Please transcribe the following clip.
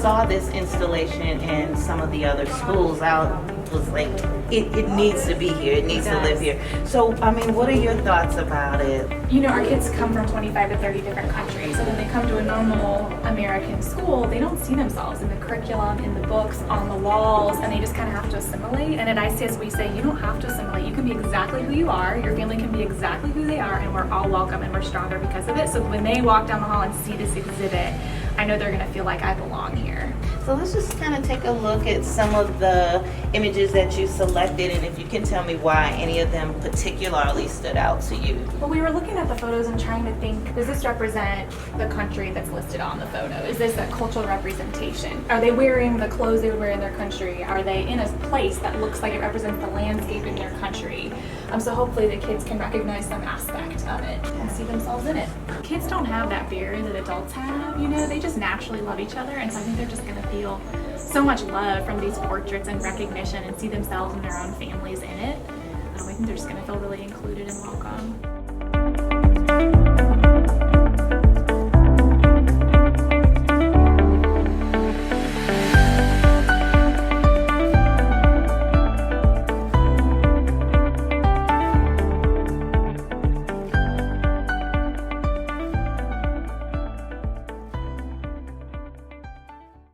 saw this installation in some of the other schools, I was like, it needs to be here. It needs to live here. So, I mean, what are your thoughts about it? You know, our kids come from 25 to 30 different countries. So when they come to a normal American school, they don't see themselves in the curriculum, in the books, on the walls, and they just kind of have to assimilate. And at ICS, we say, you don't have to assimilate. You can be exactly who you are. Your family can be exactly who they are, and we're all welcome and we're stronger because of it. So when they walk down the hall and see this exhibit, I know they're going to feel like I belong here. So let's just kind of take a look at some of the images that you selected, and if you can tell me why any of them particularly stood out to you. Well, we were looking at the photos and trying to think, does this represent the country that's listed on the photo? Is this a cultural representation? Are they wearing the clothes they would wear in their country? Are they in a place that looks like it represents the landscape in their country? So hopefully the kids can recognize some aspect of it and see themselves in it. Kids don't have that barrier that adults have, you know, they just naturally love each other, and so I think they're just going to feel so much love from these portraits and recognition and see themselves and their own families in it. I think they're just going to feel really included and welcome.